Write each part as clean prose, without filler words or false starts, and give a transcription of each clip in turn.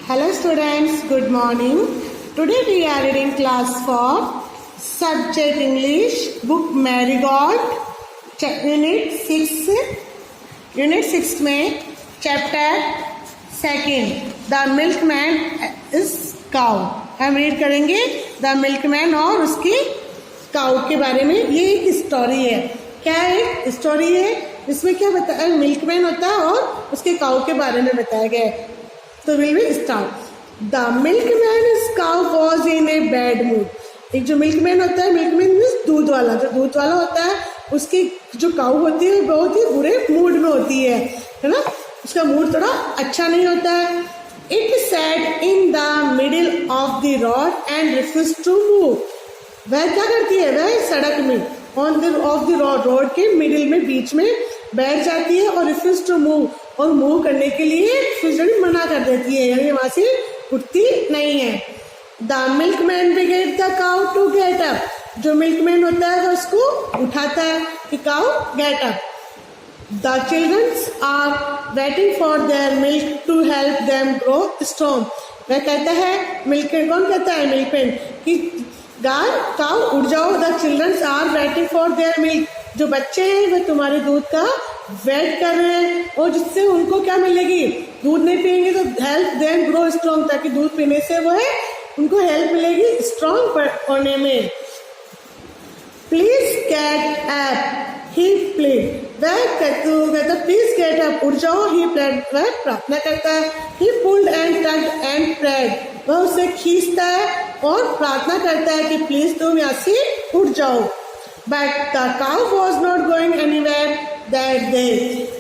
Hello students, good morning. Today we are reading class 4, subject English, book Marigold, unit 6. Unit 6 में chapter 2, The Milkman is Cow. हम read करेंगे The Milkman और उसकी काऊ के बारे में. ये एक स्टोरी है. क्या है स्टोरी है? इसमें क्या बताया? मिल्कमैन होता है और उसके काऊ के बारे में बताया गया है. तो will we start. The milkman cow was in a bad mood. एक जो मिल्कमैन होता है, मिल्कमैन मीन्स दूध वाला, जो दूध वाला होता है उसकी जो काऊ होती है बहुत ही बुरे मूड में होती है ना. उसका मूड थोड़ा अच्छा नहीं होता है. It sat in the middle of the road and refuse to move. वह क्या करती है? वह सड़क में on the of the road, road के मिडिल में बीच में बैठ जाती है और रिफ्यूज टू मूव, और मूव करने के लिए फिजड़ी मना कर देती है, यानी वहां से उठती नहीं है. The milkman begged the cow to get up. जो मिल्कमैन होता है वो उसको उठाता है कि cow get up. The childrens are waiting for their milk to help them grow strong. वह कहता है, मिल्कमैन कौन कहता है? मिल्कमैन कि गाय काउ उठ जाओ. The childrens are waiting for their milk. जो बच्चे हैं वह तुम्हारे दूध का वेट कर रहे हैं, और जिससे उनको क्या मिलेगी? दूध नहीं पियेंगे तो हेल्प देम ग्रो स्ट्रॉन्ग, ताकि दूध पीने से वो है उनको हेल्प मिलेगी स्ट्रॉन्ग होने में. Please get up he played. वह कहता प्लीज गेट अप, उठ जाओ. ही प्लेड, वह प्रार्थना करता है. He pulled and tugged and prayed. वह उसे खींचता है और प्रार्थना करता है कि प्लीज तुम यहाँ से उठ जाओ. But the cow was not going anywhere that day.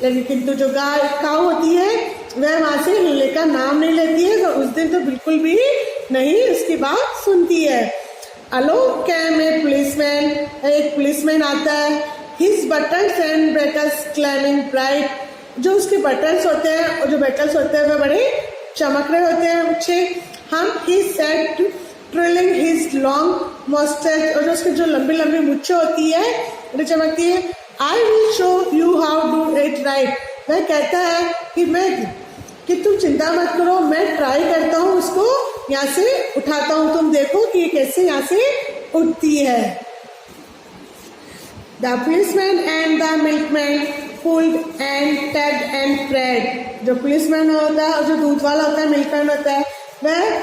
लेकिन किंतु जो गाय काऊ होती है वह वहां से हिलने का नाम नहीं लेती है. तो उस दिन तो बिल्कुल भी नहीं उसकी बात सुनती है. Along came a policeman. एक पुलिसमैन आता है. His buttons and buckles clanging bright. जो उसके बटन्स होते हैं और जो ब्रेकल्स होते हैं वह बड़े चमक रहे होते हैं अच्छे. हम he said trilling his long moustache. और जो उसकी जो लंबी लंबी मुच्छें होती है जो चमकती है. I will show you how do it right. वह कहता है कि तुम चिंता मत करो, मैं ट्राई करता हूँ उसको यहाँ से उठाता हूँ, तुम देखो कि ये कैसे यहाँ से उठती है. The policeman and the milkman pulled and tugged and prayed. जो पुलिसमैन होता है और जो दूध वाला होता है, मिल्कमैन होता है, वह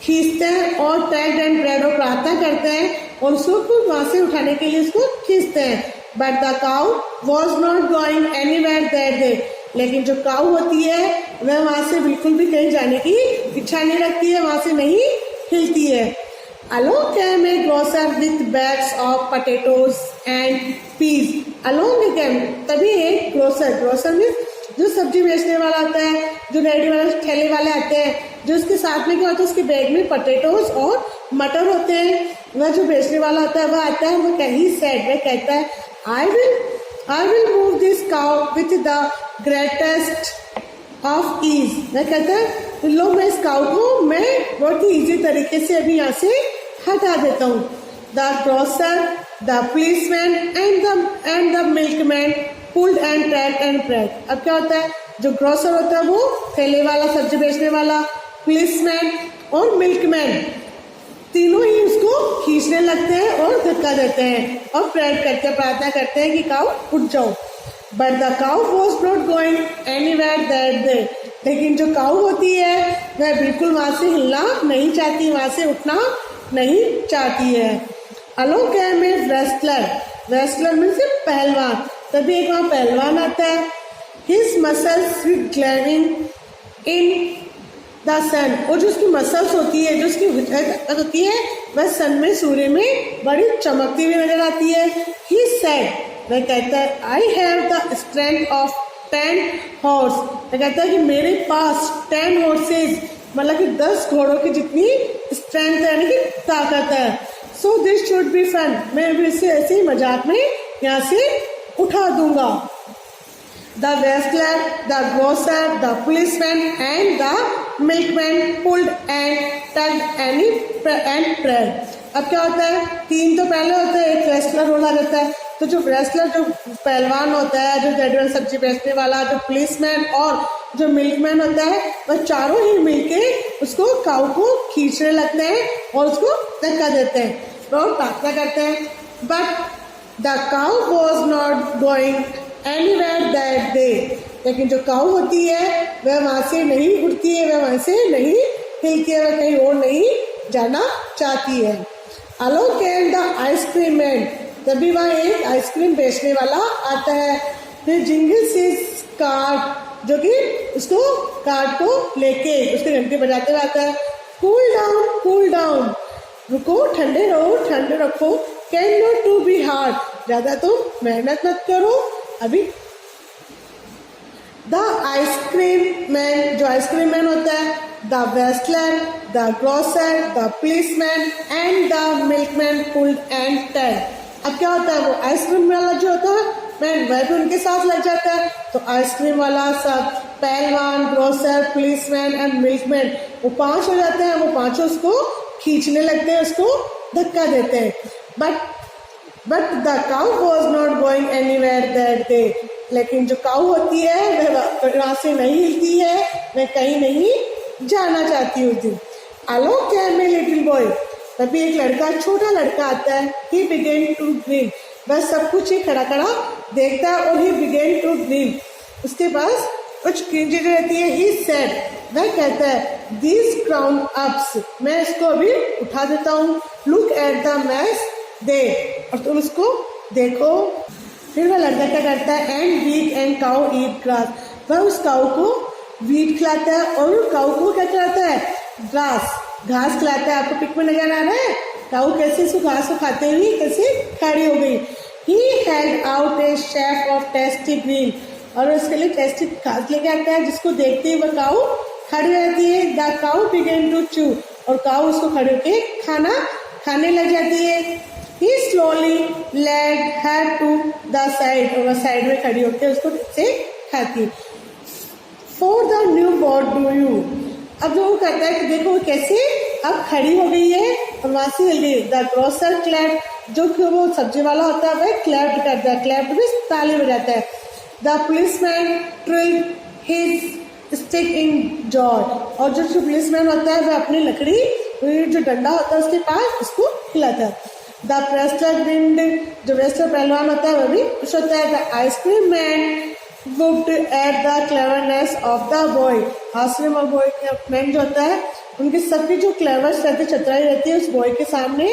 खींचते हैं और टग्ड एंड प्रेड और प्रार्थना करते हैं और उसको वहां से उठाने के लिए उसको खींचते हैं. But the cow was not going anywhere that day. लेकिन जो काऊ होती है वह वहां से बिल्कुल भी कहीं जाने की इच्छा नहीं रखती है, वहां से नहीं हिलती है. Along came a grocer with bags of potatoes and peas. Along came, तभी एक ग्रोसर मीन्स जो सब्जी बेचने वाला आता है, जो रेडी वाले ठेले वाले आते हैं, जो उसके साथ में क्या होता है, उसके बैग में पोटैटोज और मटर होते हैं. वह जो बेचने वाला होता है वह आता है, वो कहीं सेड, वह कहता है I will move this cow with the greatest of ease. वह कहता है लो, मैं इस काऊ को मैं बहुत ही इजी तरीके से अभी यहाँ से हटा देता हूँ. The grocer, the policeman and the milkman pulled and tugged and prayed. अब क्या होता है? जो ग्रोसर होता है वो ठेले वाला, सब्जी बेचने वाला, पुलिसमैन और मिल्कमैन, तीनों ही उसको खींचने लगते हैं और धक्का देते हैं और प्रेयर करते हैं, प्रार्थना करते हैं कि काऊ उठ जाओ. But the cow was not going anywhere that day. लेकिन जो काऊ होती है वह बिल्कुल वहां से हिलना नहीं चाहती, वहां से उठना नहीं चाहती है. Along came a wrestler. Wrestler means पहलवान. तभी एक वहां पहलवान आता है. हिज मसल्स ग्लेविंग इन द सन. और जो उसकी मसल्स होती है, जो उसकी होती है, वह सन में, सूर्य में बड़ी चमकती हुई नजर आती है. ही सेड, वह कहता है I have the strength of 10 horse. वह कहता है कि मेरे पास 10 हॉर्सेज, मतलब कि 10 घोड़ों की जितनी स्ट्रेंथ है, यानी कि ताकत है. So this should be fun. मैं भी इसे ऐसे ही मजाक में यहाँ से उठा दूंगा. The wrestler, the grocer, the policeman and the milkman pulled and tugged and prayed. अब क्या होता है? 3 तो पहले होता है, एक रेसलर रोला रहता है. तो जो रेसलर, जो पहलवान होता है, जो रेडी सब्जी बेचने वाला, जो पुलिसमैन और जो मिल्कमैन होता है वह चारों ही मिलके उसको काऊ को खींचने लगते हैं और उसको धक्का देते हैं और प्रार्थना करते हैं। But the cow was not going anywhere that day, लेकिन जो काऊ होती है वह वहां से नहीं उठती है, वह वहां से नहीं हिलती है, वह कहीं और नहीं जाना चाहती है। Along came the ice cream man, तभी वहां एक आइसक्रीम बेचने वाला आता है। फिर जिंगल्स हिज कार्ट, जो कि उसको कार्ट को लेके उसके घंटे बजाते हुए आता है। कूल डाउन, रुको, ठंडे रहो, ठंडे रखो। Can not to be hard, ज्यादा तुम मेहनत मत करो अभी। द आइसक्रीम मैन, जो आइसक्रीम मैन होता है, the wrestler, the grocer, the policeman and the milkman pulled and टेड। अब क्या होता है, वो आइसक्रीम वाला जो होता है मैन वह भी उनके साथ लग जाता है। तो आइसक्रीम वाला सब, पहलवान, ग्रोसर, पुलिसमैन एंड मिल्कमैन, वो 5 हो जाते हैं। वो 5 उसको खींचने लगते हैं, उसको धक्का देते हैं। But the cow was not going anywhere that day, लेकिन जो काऊ होती है वह वहां से नहीं हिलती है, वह कहीं नहीं जाना चाहती होती। अलो कैम ए लिटिल बॉय, तभी एक लड़का, छोटा लड़का आता है। ही बिगेन टू ग्रीन, वह सब कुछ ही खड़ा खड़ा देखता है और ही बिगेन टू ग्रीन, उसके पास कुछ चीजें रहती है। ही सेड, वह कहता है, दीज क्राउन अप्स, मैं इसको अभी उठा देता हूँ। लुक एट द मैस दे, और तुम उसको देखो। फिर वह लड़का क्या करता है, and wheat and cow eat grass, वह उस काऊ को वीट खिलाता है और काऊ को क्या खिलाता है, घास खिलाता है। आपको पिक में नजर आ रहा है काऊ कैसे इसको घास को खाते हुए कैसे खड़ी हो गई। He held out A chef of tasty green, और उसके लिए टेस्टी घास लेके आता है, जिसको देखते ही वह काऊ खड़ी रहती है। द काऊ बिगेन टू चू, और काऊ उसको खड़े होके खाने लग जाती है। He slowly led her to the side, और वह साइड में खड़ी होकर उसको से खाती। For the new bod do you, अब जो वो करता है कि देखो वो कैसे अब खड़ी हो गई है और वहां से हिल गई। द ग्रोसर क्लैप, जो कि वो सब्जी वाला होता है वह क्लैप करता है, क्लैप में ताली बजाता है। The policeman trilled his stick in joy, और जो पुलिसमैन होता है वह अपनी लकड़ी, जो डंडा होता है उसके पास उसको हिलाता है। द रेस्लर ग्रिंड, जो रेस्लर पहलवान होता है वह भी खुश होता है। The ice cream man looked at the cleverness of the boy, ice cream और बॉय मैन जो होता है उनकी सबकी जो क्लेवर्स रहती है, चतुराई रहती है, उस बॉय के सामने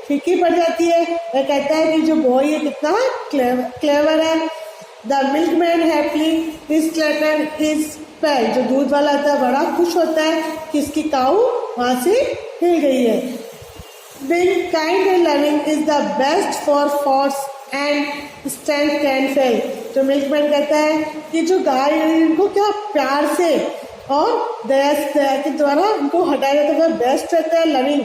फीकी पड़ जाती है। वह कहता है कि जो बॉय है कितना क्लेवर है। द मिल्कमैन हैप्पीली डिस्क्लेटेड हिज पेल, जो दूध वाला होता है बड़ा खुश होता है कि इसकी काऊ वहां से हिल गई है। Being kind and loving is the best for force and strength can fail, जो मिल्कमैन कहता है कि जो गाय इनको क्या प्यार से और दया के द्वारा उनको हटाया जाता है वह बेस्ट रहता है। Loving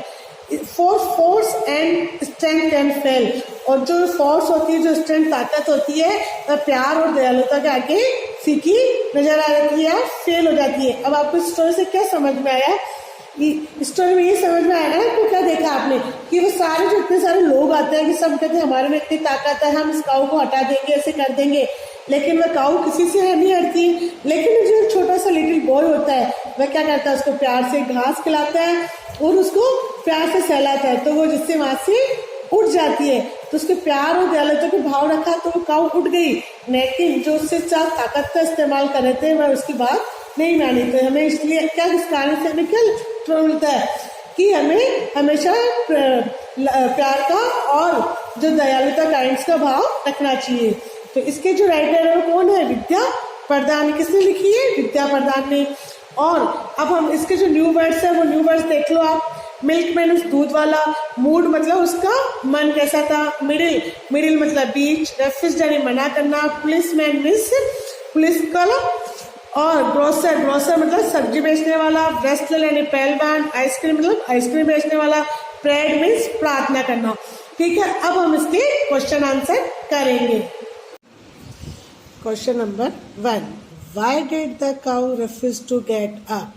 for force and strength can fail, और जो फोर्स होती है, जो स्ट्रेंथ ताकत होती है, वह प्यार और दयालुता के आगे फीकी नजर आ जाती है, फेल हो जाती है। अब आपको इस स्टोरी से क्या समझ में आया? स्टोरी में ये समझ में आया ना तो क्या देखा आपने कि वो सारे जो इतने सारे लोग आते हैं कि सब कहते हैं हमारे में इतनी ताकत है, हम इस काऊ को हटा देंगे, ऐसे कर देंगे, लेकिन वह काऊ किसी से नहीं हटती। लेकिन जो छोटा सा लिटिल बॉय होता है वह क्या करता है, उसको प्यार से घास खिलाता है और उसको प्यार से सहलाता है, तो वो जिससे वहां से उठ जाती है। तो उसके प्यार और दयालुता के भाव रखा तो वो काऊ उठ गई, लेकिन जो उससे ताकत का इस्तेमाल कर रहे थे वह उसकी बात नहीं मानी। तो हमें इसलिए क्या इस कहानी से हमें क्या मिलता है कि हमें हमेशा प्यार का और जो दयालुता काइंड्स का भाव रखना चाहिए। तो इसके जो राइटर है वो कौन है? विद्या प्रदान। किसने लिखी है? विद्या प्रदान ने। और अब हम इसके जो न्यू वर्ड्स है वो न्यू वर्ड्स देख लो आप। मिल्कमैन उस दूध वाला, मूड मतलब उसका मन कैसा था, मिडिल मतलब बीच, रेफ्यूज यानी मना करना, पुलिसमैन मीन्स पुलिस वाला, और ग्रोसर मतलब सब्जी बेचने वाला, रेस्लर यानी पहलवान, आइसक्रीम मतलब आइसक्रीम बेचने वाला, प्रेयर मीन्स प्रार्थना करना। ठीक है, अब हम इसके क्वेश्चन आंसर करेंगे। Question number 1, why did the cow refuse to get up?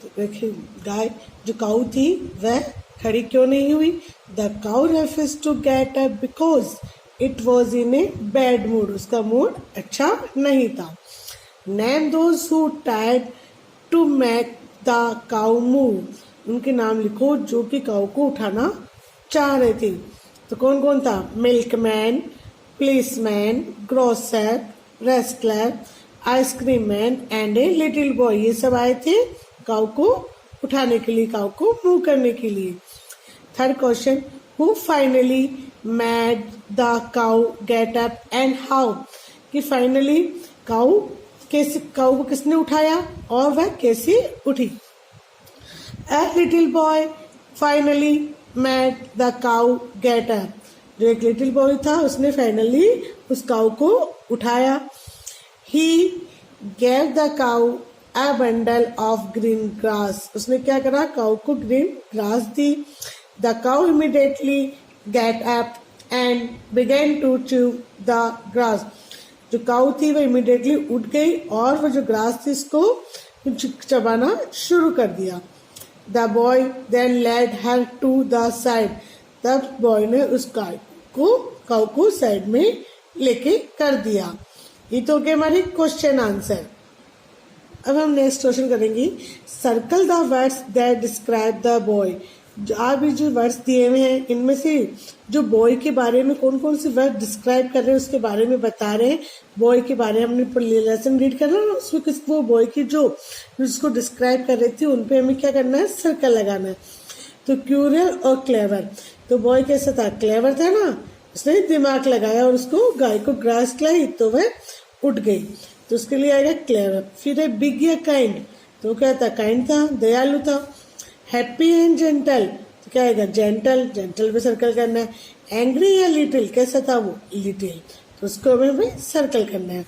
तो देखिए गाय जो काऊ थी वह खड़ी क्यों नहीं हुई? The cow refuse to get up because it was in a bad mood, उसका मूड अच्छा नहीं था। नेम दोज हु टाइड to make the cow move, उनके नाम लिखो जो कि काउ को उठाना चाह रहे थे। तो कौन कौन था? Milkman, policeman, grocer, wrestler, ice cream man and a little boy, ये सब आए थे काउ को उठाने के लिए, काउ को मूव करने के लिए। Third question, who finally made the cow get up and how, कि फाइनली काउ को किसने उठाया और वह कैसे उठी। A little boy finally made the cow get up, जो एक लिटिल बॉय था उसने फाइनली उस काउ को उठाया। He gave the cow a bundle of green grass, उसने क्या करा? काउ को green grass the. The cow immediately get up and began to chew the grass, जो काउ थी वह इमीडिएटली उठ गई और वो जो ग्रास थी इसको चबाना शुरू कर दिया। The boy then led her to the side, तब बॉय ने उस काउ को साइड में लेके कर दिया। ये तो क्या हमारी क्वेश्चन आंसर। अब हम नेक्स्ट क्वेश्चन करेंगे, circle the words that describe the boy, आप ये जो वर्ड्स दिए हुए हैं इनमें से जो बॉय के बारे में कौन कौन से वर्ड डिस्क्राइब कर रहे हैं उसके बारे में बता रहे हैं। बॉय के बारे में हमने लेसन रीड करना है, उसमें किस वो बॉय की जो जिसको डिस्क्राइब कर रही थी उन पे हमें क्या करना है? सर्कल लगाना है। तो क्यूरियल और क्लेवर, तो बॉय कैसा था? क्लेवर था ना, उसने दिमाग लगाया और उसको गाय को ग्रास खिलाई तो वह उठ गई, तो उसके लिए आएगा क्लेवर। फिर है बिग या काइंड, तो क्या था? काइंड था, दयालु था। हैप्पी एंड जेंटल, तो क्या आएगा? जेंटल, जेंटल पे सर्कल करना है। एंग्री या लिटिल, कैसा था वो? लिटिल, तो उसको हमें सर्कल करना है।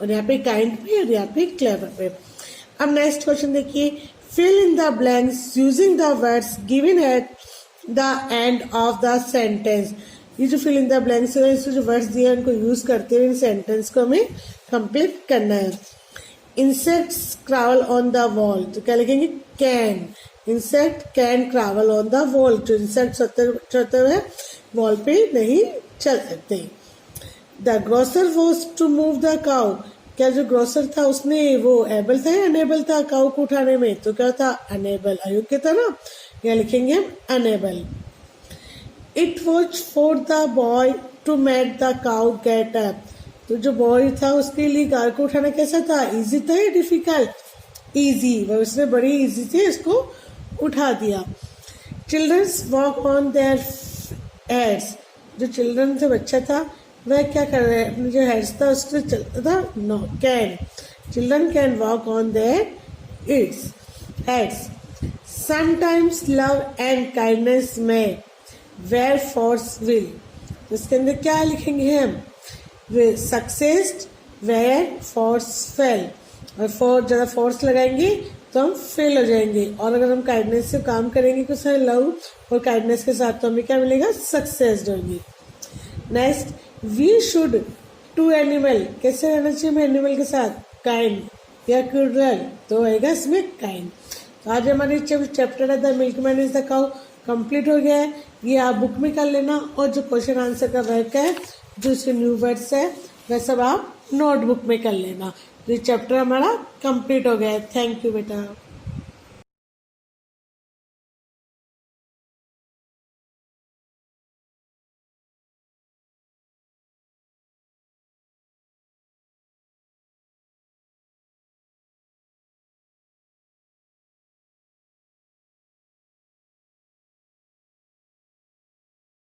और यहाँ पे काइंड पे और यहाँ पे क्लेवर पे। अब नेक्स्ट क्वेश्चन देखिए, fill in the blanks using the words given at the end of the sentence, ये जो फिल इन द ब्लैंक्स है इसमें जो वर्ड्स दिए हैं उनको यूज करते हुए इन सेंटेंस को हमें कंप्लीट करना है। Insects crawl on the wall, तो क्या लिखेंगे? Can. Insect can crawl on the wall, जो इंसेक्ट चलते हुए वॉल पे नहीं चल सकते। The grocer was to move the cow, क्या जो ग्रोसर था उसने वो एबल था या अनेबल था काउ को उठाने में? तो क्या था? अनेबल, अयोग्य था ना, यहाँ लिखेंगे हम unable. It was for the boy to make the cow get up, तो जो बॉय था उसके लिए गाय को उठाना कैसा था? इजी था या डिफिकल्ट? इजी, वह उसने बड़ी इजी से इसको उठा दिया। Childrens walk on their heads, जो चिल्ड्रन से बच्चा था वह क्या कर रहे हैं? अपने जो हेड्स था उससे चलता था। No, can, children can walk on their its heads. Sometimes love and kindness में वेयर फोर्स विल, इसके अंदर क्या लिखेंगे हम? सक्सेस वेयर फोर्स फेल, और ज्यादा फोर्स लगाएंगे तो हम फेल हो जाएंगे, और अगर हम काइंडनेस से काम करेंगे तो सर लव और काइंडनेस के साथ तो हमें क्या मिलेगा? सक्सेस होगी। Next, we should to animal, कैसे रहना चाहिए हमें एनिमल के साथ? काइंड या क्रूरल, तो आएगा इसमें काइंड। तो आज हमारे चैप्टर है the milkman is the cow complete हो गया है। ये आप बुक में कर लेना, और जो क्वेश्चन आंसर का वर्क है जो इसके न्यू वर्ड्स है वह सब आप नोटबुक में कर लेना। तो ये चैप्टर हमारा कंप्लीट हो गया है। थैंक यू बेटा।